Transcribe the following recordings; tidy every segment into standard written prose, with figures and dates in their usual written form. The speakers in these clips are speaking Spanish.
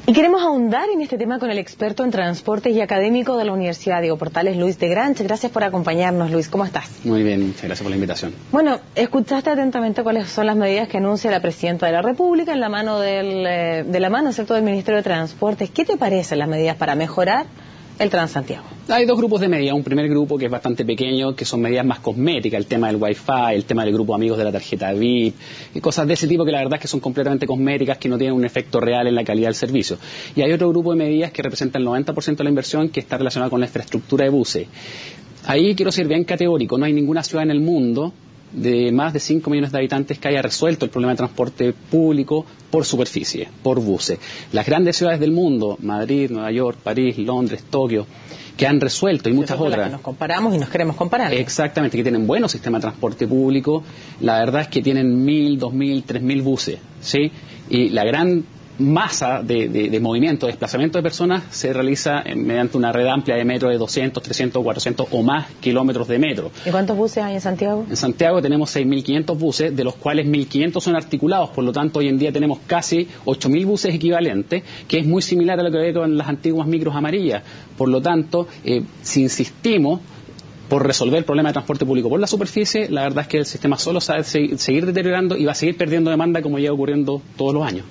Y queremos ahondar en este tema con el experto en transportes y académico de la Universidad Diego Portales, Luis de Grange. Gracias por acompañarnos, Luis. ¿Cómo estás? Muy bien, muchas gracias por la invitación. Bueno, escuchaste atentamente cuáles son las medidas que anuncia la Presidenta de la República en la mano ¿cierto?, del Ministerio de Transportes. ¿Qué te parecen las medidas para mejorar el Transantiago? Hay dos grupos de medidas. Un primer grupo que es bastante pequeño, que son medidas más cosméticas, el tema del Wi-Fi, el tema del grupo de amigos de la tarjeta VIP, y cosas de ese tipo que la verdad es que son completamente cosméticas, que no tienen un efecto real en la calidad del servicio. Y hay otro grupo de medidas que representan el 90% de la inversión, que está relacionada con la infraestructura de buses. Ahí quiero ser bien categórico, no hay ninguna ciudad en el mundo de más de 5 millones de habitantes que haya resuelto el problema de transporte público por superficie, por buses. Las grandes ciudades del mundo, Madrid, Nueva York, París, Londres, Tokio, que han resuelto, y muchas otras. Que nos comparamos y nos queremos comparar. Exactamente, que tienen buenos sistemas de transporte público. La verdad es que tienen 1.000, 2.000, 3.000 buses, ¿sí? Y la gran masa de movimiento, de desplazamiento de personas se realiza mediante una red amplia de metro de 200, 300, 400 o más kilómetros de metro. ¿Y cuántos buses hay en Santiago? En Santiago tenemos 6.500 buses, de los cuales 1.500 son articulados, por lo tanto hoy en día tenemos casi 8.000 buses equivalentes, que es muy similar a lo que ve con las antiguas micros amarillas. Por lo tanto, si insistimos por resolver el problema de transporte público por la superficie, la verdad es que el sistema solo sabe seguir deteriorando y va a seguir perdiendo demanda como lleva ocurriendo todos los años.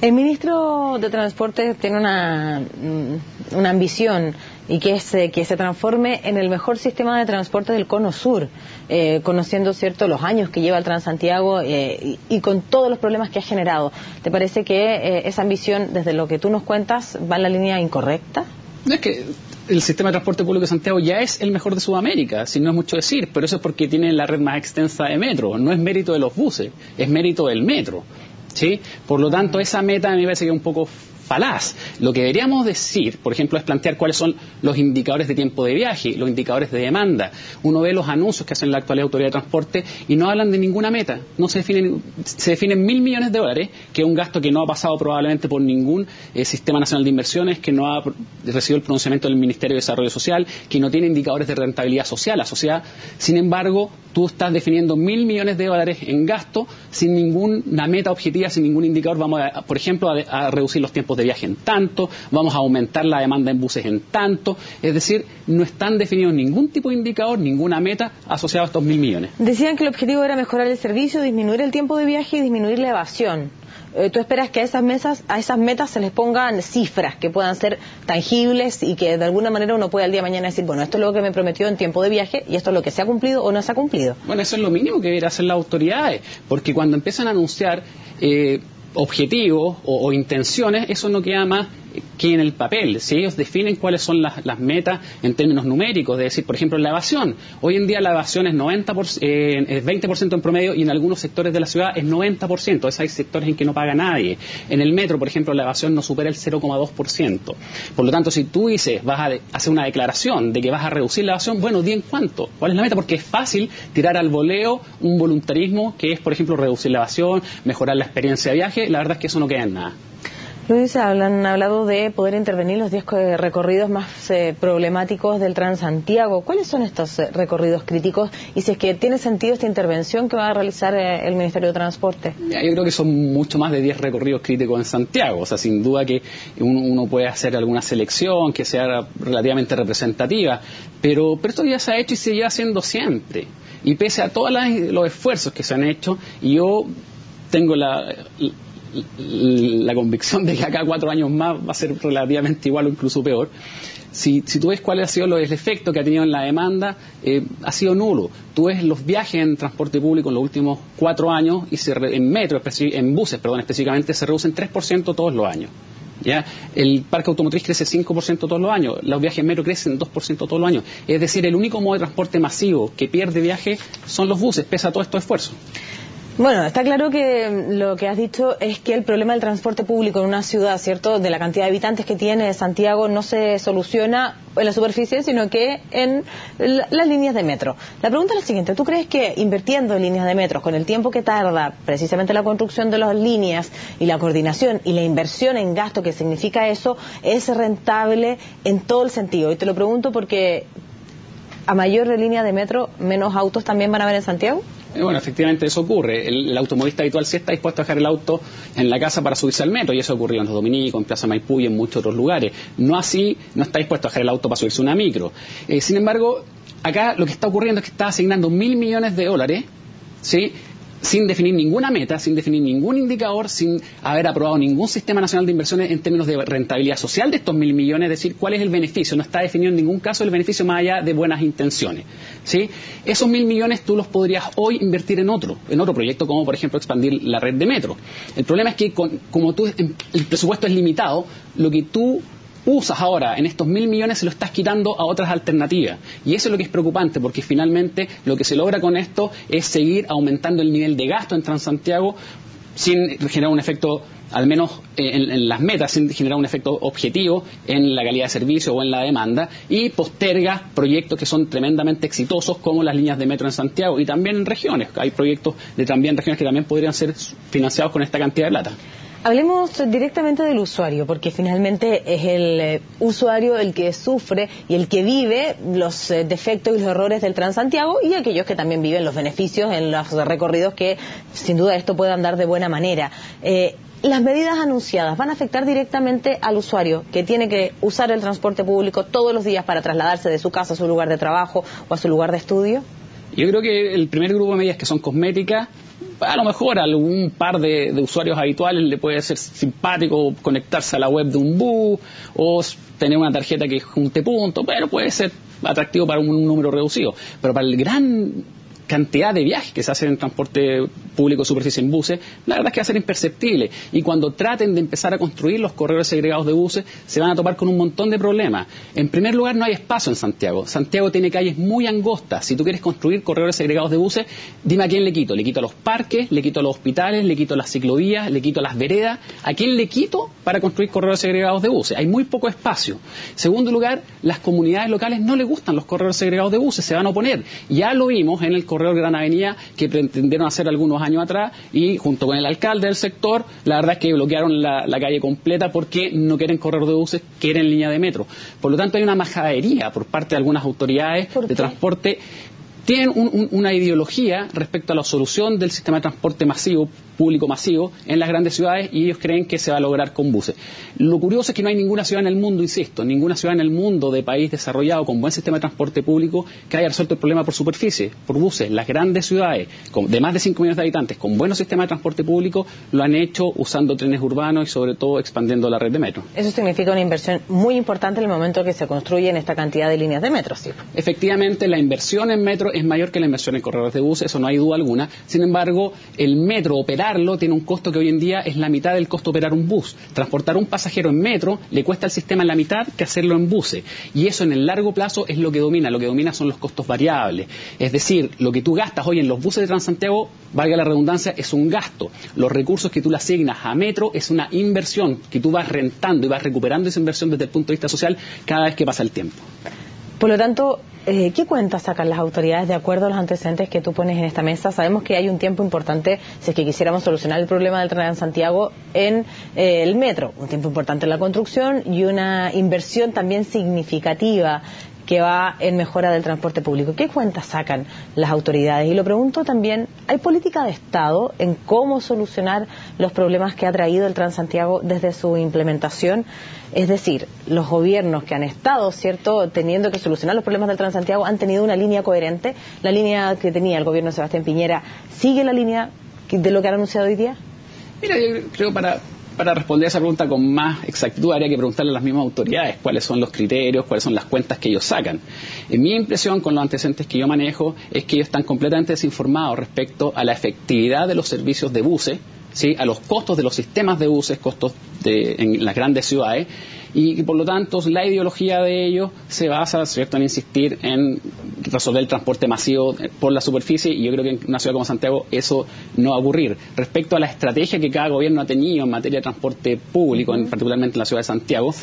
El ministro de Transporte tiene una ambición, y que se transforme en el mejor sistema de transporte del Cono Sur, conociendo, cierto, los años que lleva el Transantiago y con todos los problemas que ha generado. ¿Te parece que esa ambición, desde lo que tú nos cuentas, va en la línea incorrecta? No, es que el sistema de transporte público de Santiago ya es el mejor de Sudamérica, si no es mucho decir, pero eso es porque tiene la red más extensa de metro. No es mérito de los buses, es mérito del metro, ¿sí? Por lo tanto, esa meta a mí me parece que es un poco falaz. Lo que deberíamos decir, por ejemplo, es plantear cuáles son los indicadores de tiempo de viaje, los indicadores de demanda. Uno ve los anuncios que hacen la actual Autoridad de Transporte y no hablan de ninguna meta. No se definen 1.000 millones de dólares, que es un gasto que no ha pasado probablemente por ningún sistema nacional de inversiones, que no ha recibido el pronunciamiento del Ministerio de Desarrollo Social, que no tiene indicadores de rentabilidad social asociada. Sin embargo, tú estás definiendo 1.000 millones de dólares en gasto sin ninguna meta objetiva, sin ningún indicador. Vamos, por ejemplo, a reducir los tiempos de viaje en tanto, vamos a aumentar la demanda en buses en tanto, es decir, no están definidos ningún tipo de indicador, ninguna meta asociada a estos 1.000 millones. Decían que el objetivo era mejorar el servicio, disminuir el tiempo de viaje y disminuir la evasión. ¿Tú esperas que a esas metas se les pongan cifras que puedan ser tangibles y que de alguna manera uno pueda al día de mañana decir, bueno, esto es lo que me prometió en tiempo de viaje y esto es lo que se ha cumplido o no se ha cumplido? Bueno, eso es lo mínimo que deberían hacer las autoridades, porque cuando empiezan a anunciar objetivos o intenciones, eso no queda más que en el papel. Si ellos definen cuáles son las metas en términos numéricos, de decir, por ejemplo, la evasión. Hoy en día la evasión es 20% en promedio y en algunos sectores de la ciudad es 90%. Entonces hay sectores en que no paga nadie. En el metro, por ejemplo, la evasión no supera el 0,2%. Por lo tanto, si tú dices, vas a hacer una declaración de que vas a reducir la evasión, bueno, di en cuánto. ¿Cuál es la meta? Porque es fácil tirar al voleo un voluntarismo que es, por ejemplo, reducir la evasión, mejorar la experiencia de viaje. La verdad es que eso no queda en nada. Luis, han hablado de poder intervenir los 10 recorridos más problemáticos del Transantiago. ¿Cuáles son estos recorridos críticos? Y si es que tiene sentido esta intervención que va a realizar el Ministerio de Transporte. Yo creo que son mucho más de 10 recorridos críticos en Santiago. O sea, sin duda que uno puede hacer alguna selección que sea relativamente representativa. Pero esto ya se ha hecho y se lleva haciendo siempre. Y pese a todos los esfuerzos que se han hecho, y yo tengo la convicción de que acá 4 años más va a ser relativamente igual o incluso peor. Si tú ves cuál ha sido el efecto que ha tenido en la demanda, ha sido nulo. Tú ves los viajes en transporte público en los últimos 4 años y en buses específicamente se reducen 3% todos los años. ¿Ya? El parque automotriz crece 5% todos los años, los viajes en metro crecen 2% todos los años. Es decir, el único modo de transporte masivo que pierde viaje son los buses, pese a todo estos esfuerzos. Bueno, está claro que lo que has dicho es que el problema del transporte público en una ciudad, ¿cierto?, de la cantidad de habitantes que tiene Santiago, no se soluciona en la superficie, sino que en las líneas de metro. La pregunta es la siguiente: ¿tú crees que invirtiendo en líneas de metro, con el tiempo que tarda precisamente la construcción de las líneas y la coordinación y la inversión en gasto que significa eso, es rentable en todo el sentido? Y te lo pregunto porque a mayor línea de metro, menos autos también van a haber en Santiago. Bueno, efectivamente eso ocurre. El automovilista habitual sí está dispuesto a dejar el auto en la casa para subirse al metro, y eso ha ocurrido en Los Dominicos, en Plaza Maipú y en muchos otros lugares. No así, no está dispuesto a dejar el auto para subirse a una micro. Sin embargo, acá lo que está ocurriendo es que está asignando $1.000 millones, ¿sí?, sin definir ninguna meta, sin definir ningún indicador, sin haber aprobado ningún sistema nacional de inversiones en términos de rentabilidad social de estos $1.000 millones, es decir, cuál es el beneficio. No está definido en ningún caso el beneficio más allá de buenas intenciones, ¿sí? Esos $1.000 millones tú los podrías hoy invertir en otro proyecto, como por ejemplo expandir la red de metro. El problema es que como el presupuesto es limitado, lo que tú usas ahora en estos $1.000 millones se lo estás quitando a otras alternativas, y eso es lo que es preocupante, porque finalmente lo que se logra con esto es seguir aumentando el nivel de gasto en Transantiago sin generar un efecto, al menos en las metas, sin generar un efecto objetivo en la calidad de servicio o en la demanda, y posterga proyectos que son tremendamente exitosos, como las líneas de metro en Santiago y también en regiones. Hay proyectos de tranvía en regiones que también podrían ser financiados con esta cantidad de plata. Hablemos directamente del usuario, porque finalmente es el usuario el que sufre y el que vive los defectos y los errores del Transantiago, y aquellos que también viven los beneficios en los recorridos que sin duda esto puede andar de buena manera. Las medidas anunciadas van a afectar directamente al usuario que tiene que usar el transporte público todos los días para trasladarse de su casa a su lugar de trabajo o a su lugar de estudio. Yo creo que el primer grupo de medidas, que son cosméticas, a lo mejor a algún par de usuarios habituales le puede ser simpático conectarse a la web de un bus o tener una tarjeta que junte puntos, pero puede ser atractivo para un número reducido. Pero para el gran cantidad de viajes que se hacen en transporte público de superficie en buses, la verdad es que va a ser imperceptible, y cuando traten de empezar a construir los corredores segregados de buses se van a topar con un montón de problemas. En primer lugar, no hay espacio en Santiago. Santiago tiene calles muy angostas. Si tú quieres construir corredores segregados de buses, dime a quién le quito. Le quito a los parques, le quito a los hospitales, le quito a las ciclovías, le quito a las veredas. ¿A quién le quito para construir corredores segregados de buses? Hay muy poco espacio. Segundo lugar, las comunidades locales no les gustan los corredores segregados de buses, se van a oponer. Ya lo vimos en el corredor Gran Avenida, que pretendieron hacer algunos años atrás, y junto con el alcalde del sector, la verdad es que bloquearon la calle completa porque no quieren corredor de buses, quieren línea de metro. Por lo tanto, hay una majadería por parte de algunas autoridades de transporte. Tienen una ideología respecto a la solución del sistema de transporte masivo, público masivo, en las grandes ciudades, y ellos creen que se va a lograr con buses. Lo curioso es que no hay ninguna ciudad en el mundo, insisto, ninguna ciudad en el mundo de país desarrollado con buen sistema de transporte público que haya resuelto el problema por superficie, por buses. Las grandes ciudades de más de 5 millones de habitantes con buenos sistemas de transporte público lo han hecho usando trenes urbanos y sobre todo expandiendo la red de metro. Eso significa una inversión muy importante en el momento que se construyen esta cantidad de líneas de metro, ¿sí? Efectivamente, la inversión en metro es mayor que la inversión en corredores de buses, eso no hay duda alguna. Sin embargo, el metro, operarlo, tiene un costo que hoy en día es la mitad del costo de operar un bus. Transportar un pasajero en metro le cuesta al sistema la mitad que hacerlo en buses. Y eso en el largo plazo es lo que domina. Lo que domina son los costos variables. Es decir, lo que tú gastas hoy en los buses de Transantiago, valga la redundancia, es un gasto. Los recursos que tú le asignas a metro es una inversión que tú vas rentando y vas recuperando esa inversión desde el punto de vista social cada vez que pasa el tiempo. Por lo tanto, ¿qué cuentas sacan las autoridades de acuerdo a los antecedentes que tú pones en esta mesa? Sabemos que hay un tiempo importante, si es que quisiéramos solucionar el problema del Transantiago en el metro, un tiempo importante en la construcción y una inversión también significativa que va en mejora del transporte público. ¿Qué cuentas sacan las autoridades? Y lo pregunto también, ¿hay política de Estado en cómo solucionar los problemas que ha traído el Transantiago desde su implementación? Es decir, los gobiernos que han estado, ¿cierto?, teniendo que solucionar los problemas del Transantiago han tenido una línea coherente. La línea que tenía el gobierno de Sebastián Piñera, ¿sigue la línea de lo que han anunciado hoy día? Mira, yo creo para responder a esa pregunta con más exactitud habría que preguntarle a las mismas autoridades cuáles son los criterios, cuáles son las cuentas que ellos sacan. Mi impresión con los antecedentes que yo manejo es que ellos están completamente desinformados respecto a la efectividad de los servicios de buses, ¿sí?, a los costos de los sistemas de buses, costos en las grandes ciudades, y por lo tanto la ideología de ellos se basa, ¿cierto?, en insistir en resolver el transporte masivo por la superficie, y yo creo que en una ciudad como Santiago eso no va a ocurrir. Respecto a la estrategia que cada gobierno ha tenido en materia de transporte público, particularmente en la ciudad de Santiago,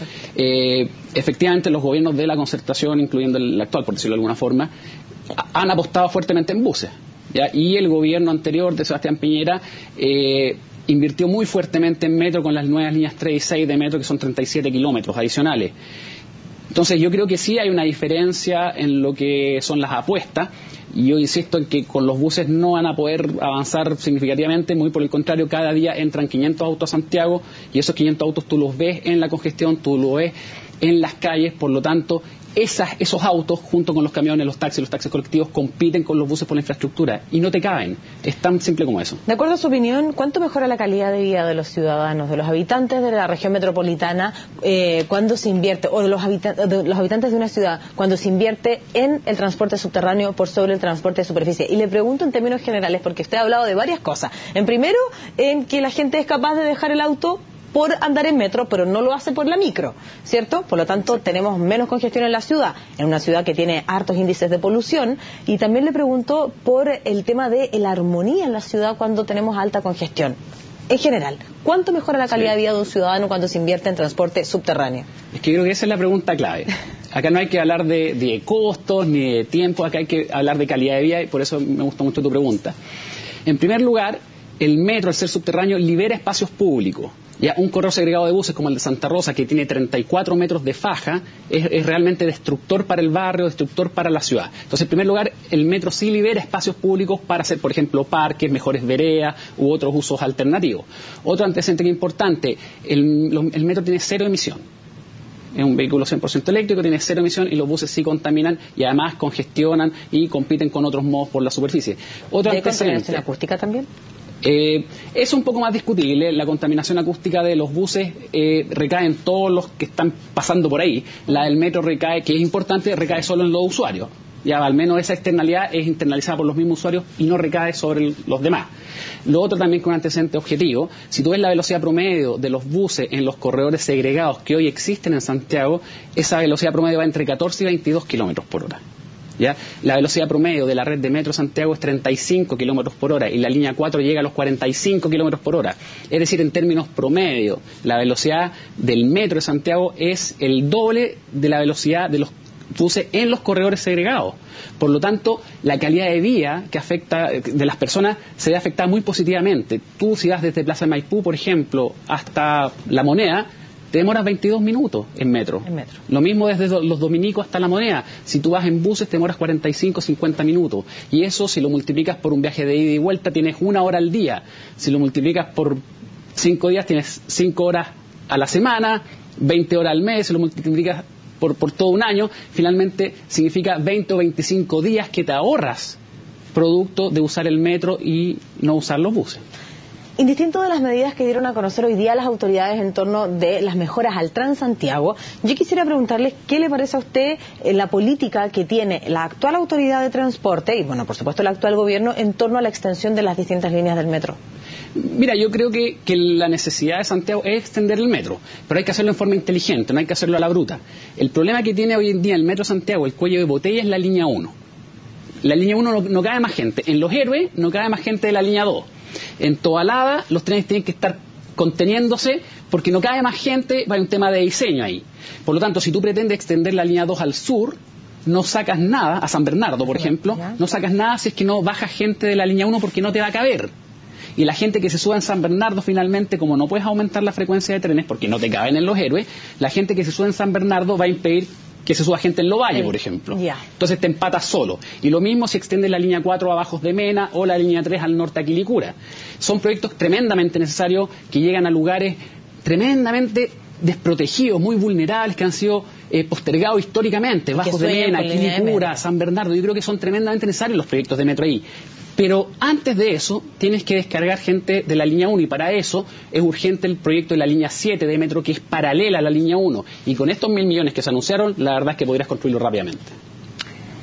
efectivamente los gobiernos de la concertación, incluyendo el actual, por decirlo de alguna forma, han apostado fuertemente en buses, ¿ya? Y el gobierno anterior de Sebastián Piñera invirtió muy fuertemente en metro con las nuevas líneas 3 y 6 de metro, que son 37 kilómetros adicionales. Entonces yo creo que sí hay una diferencia en lo que son las apuestas, y yo insisto en que con los buses no van a poder avanzar significativamente, muy por el contrario, cada día entran 500 autos a Santiago, y esos 500 autos tú los ves en la congestión, tú los ves en las calles, por lo tanto esos autos junto con los camiones, los taxis colectivos compiten con los buses por la infraestructura y no te caben, es tan simple como eso. De acuerdo a su opinión, ¿cuánto mejora la calidad de vida de los ciudadanos, de los habitantes de la región metropolitana cuando se invierte, o de los habitantes de una ciudad, cuando se invierte en el transporte subterráneo por sobre el transporte de superficie? Y le pregunto en términos generales, porque usted ha hablado de varias cosas. En primero, en que la gente es capaz de dejar el auto por andar en metro, pero no lo hace por la micro, ¿cierto? Por lo tanto, tenemos menos congestión en la ciudad, en una ciudad que tiene hartos índices de polución. Y también le pregunto por el tema de la armonía en la ciudad cuando tenemos alta congestión. En general, ¿cuánto mejora la calidad de vida de un ciudadano cuando se invierte en transporte subterráneo? Es que yo creo que esa es la pregunta clave. Acá no hay que hablar de costos ni de tiempo, acá hay que hablar de calidad de vida, y por eso me gustó mucho tu pregunta. En primer lugar, el metro, al ser subterráneo, libera espacios públicos. Ya un corredor segregado de buses como el de Santa Rosa, que tiene 34 metros de faja, es realmente destructor para el barrio, destructor para la ciudad. Entonces, en primer lugar, el metro sí libera espacios públicos para hacer, por ejemplo, parques, mejores veredas u otros usos alternativos. Otro antecedente que es importante, el metro tiene cero emisión. Es un vehículo 100% eléctrico, tiene cero emisión, y los buses sí contaminan y además congestionan y compiten con otros modos por la superficie. Otro ¿Hay contaminación acústica también? Es un poco más discutible. La contaminación acústica de los buses recae en todos los que están pasando por ahí. La del metro recae, que es importante, recae solo en los usuarios. Ya al menos esa externalidad es internalizada por los mismos usuarios y no recae sobre los demás. Lo otro también con un antecedente objetivo, si tú ves la velocidad promedio de los buses en los corredores segregados que hoy existen en Santiago, esa velocidad promedio va entre 14 y 22 kilómetros por hora. ¿Ya? La velocidad promedio de la red de Metro Santiago es 35 kilómetros por hora y la línea 4 llega a los 45 kilómetros por hora. Es decir, en términos promedio, la velocidad del Metro de Santiago es el doble de la velocidad de los buses en los corredores segregados. Por lo tanto, la calidad de vida que afecta de las personas se ve afectada muy positivamente. Tú, si vas desde Plaza de Maipú, por ejemplo, hasta La Moneda, te demoras 22 minutos en metro. Lo mismo desde los Dominicos hasta La Moneda. Si tú vas en buses, te demoras 45, 50 minutos. Y eso, si lo multiplicas por un viaje de ida y vuelta, tienes 1 hora al día. Si lo multiplicas por 5 días, tienes 5 horas a la semana, 20 horas al mes. Si lo multiplicas por todo un año, finalmente significa 20 o 25 días que te ahorras producto de usar el metro y no usar los buses. Indistinto de las medidas que dieron a conocer hoy día las autoridades en torno de las mejoras al Transantiago, yo quisiera preguntarle qué le parece a usted la política que tiene la actual autoridad de transporte y, bueno, por supuesto, el actual gobierno en torno a la extensión de las distintas líneas del metro. Mira, yo creo que la necesidad de Santiago es extender el metro, pero hay que hacerlo en forma inteligente, no hay que hacerlo a la bruta. El problema que tiene hoy en día el metro Santiago, el cuello de botella, es la línea 1. La línea 1 no cabe más gente. En Los Héroes no cabe más gente de la línea 2. En Tobalaba los trenes tienen que estar conteniéndose porque no cabe más gente, hay un tema de diseño ahí. Por lo tanto, si tú pretendes extender la línea 2 al sur, no sacas nada, a San Bernardo, por ejemplo, no sacas nada si es que no baja gente de la línea 1 porque no te va a caber. Y la gente que se suba en San Bernardo, finalmente, como no puedes aumentar la frecuencia de trenes porque no te caben en Los Héroes, la gente que se sube en San Bernardo va a impedir que se suba gente en Lovalle, por ejemplo. Entonces te empatas solo. Y lo mismo si extiendes la línea 4 a Bajos de Mena o la línea 3 al norte a Quilicura. Son proyectos tremendamente necesarios que llegan a lugares tremendamente desprotegidos, muy vulnerables, que han sido postergados históricamente. Bajos de Mena, Quilicura, San Bernardo. Yo creo que son tremendamente necesarios los proyectos de metro ahí. Pero antes de eso, tienes que descargar gente de la línea 1 y para eso es urgente el proyecto de la línea 7 de metro que es paralela a la línea 1. Y con estos 1.000 millones que se anunciaron, la verdad es que podrías construirlo rápidamente.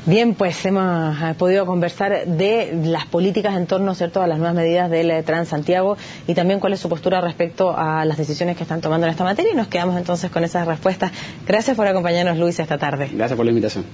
Bien, pues hemos podido conversar de las políticas en torno, ¿cierto?, a las nuevas medidas del Transantiago y también cuál es su postura respecto a las decisiones que están tomando en esta materia y nos quedamos entonces con esas respuestas. Gracias por acompañarnos, Luis, esta tarde. Gracias por la invitación.